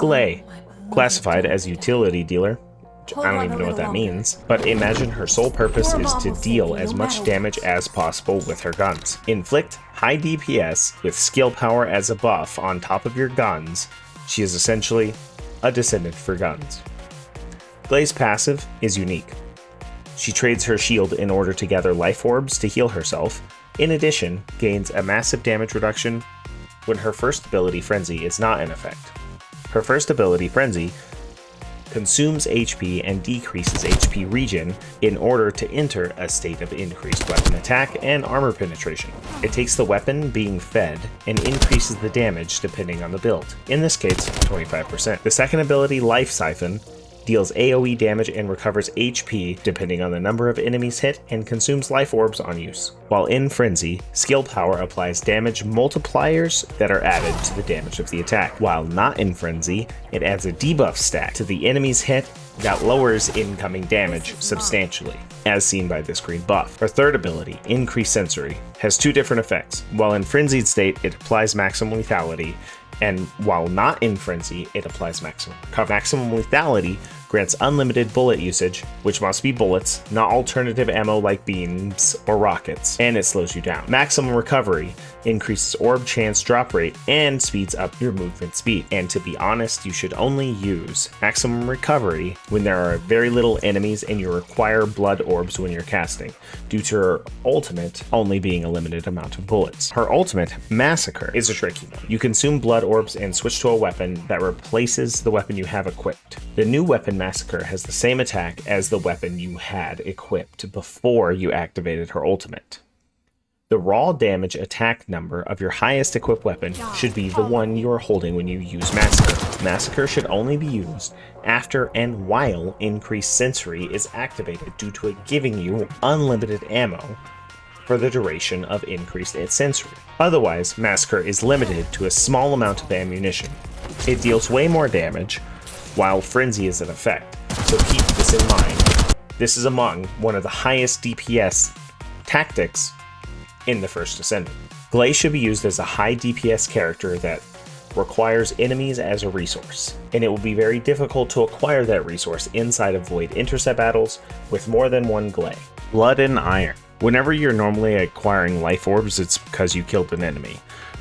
Gley, classified as utility dealer. I don't even know what that means, but imagine her sole purpose is to deal as much damage as possible with her guns. Inflict high DPS with skill power as a buff on top of your guns. She is essentially a Descendant for guns. Gley's passive is unique. She trades her shield in order to gather life orbs to heal herself. In addition, gains a massive damage reduction when her first ability, Frenzy, is not in effect. Her first ability, Frenzy, consumes HP and decreases HP regen in order to enter a state of increased weapon attack and armor penetration. It takes the weapon being fed and increases the damage depending on the build. In this case, 25%. The second ability, Life Siphon, deals AoE damage and recovers HP depending on the number of enemies hit and consumes life orbs on use. While in Frenzy, skill power applies damage multipliers that are added to the damage of the attack. While not in Frenzy, it adds a debuff stack to the enemy's hit that lowers incoming damage substantially, as seen by this green buff. Her third ability, Increase Sensory, has two different effects. While in Frenzied state, it applies maximum lethality, and while not in Frenzy, it applies maximum. Maximum lethality grants unlimited bullet usage, which must be bullets, not alternative ammo like beams or rockets, and it slows you down. Maximum recovery increases orb chance drop rate and speeds up your movement speed. And to be honest, you should only use maximum recovery when there are very little enemies and you require blood orbs when you're casting, due to her ultimate only being a limited amount of bullets. Her ultimate, Massacre, is a tricky one. You consume blood orbs and switch to a weapon that replaces the weapon you have equipped. The new weapon, Massacre, has the same attack as the weapon you had equipped before you activated her ultimate. The raw damage attack number of your highest equipped weapon should be the one you are holding when you use Massacre. Massacre should only be used after and while Increased Sensory is activated due to it giving you unlimited ammo for the duration of Increased Sensory. Otherwise, Massacre is limited to a small amount of ammunition. It deals way more damage while Frenzy is in effect, so keep this in mind. This is among one of the highest DPS tactics in the first Descendant. Gley should be used as a high DPS character that requires enemies as a resource, and it will be very difficult to acquire that resource inside of Void Intercept battles with more than one Gley. Blood and Iron. Whenever you're normally acquiring life orbs, it's because you killed an enemy.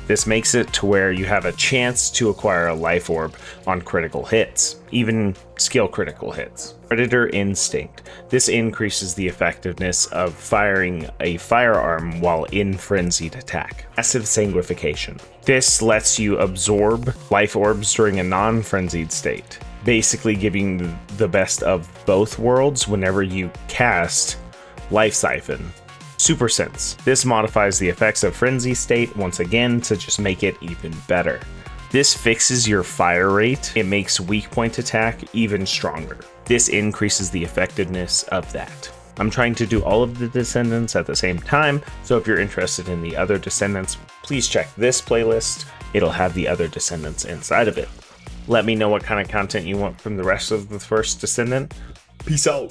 This makes it to where you have a chance to acquire a life orb on critical hits, even skill critical hits. Predator Instinct. This increases the effectiveness of firing a firearm while in frenzied attack. Passive Sanguification. This lets you absorb life orbs during a non-frenzied state, basically giving the best of both worlds whenever you cast Life Siphon. Super Sense. This modifies the effects of Frenzy state once again to just make it even better. This fixes your fire rate. It makes weak point attack even stronger. This increases the effectiveness of that. I'm trying to do all of the Descendants at the same time, so if you're interested in the other Descendants, please check this playlist. It'll have the other Descendants inside of it. Let me know what kind of content you want from the rest of the first Descendant. Peace out.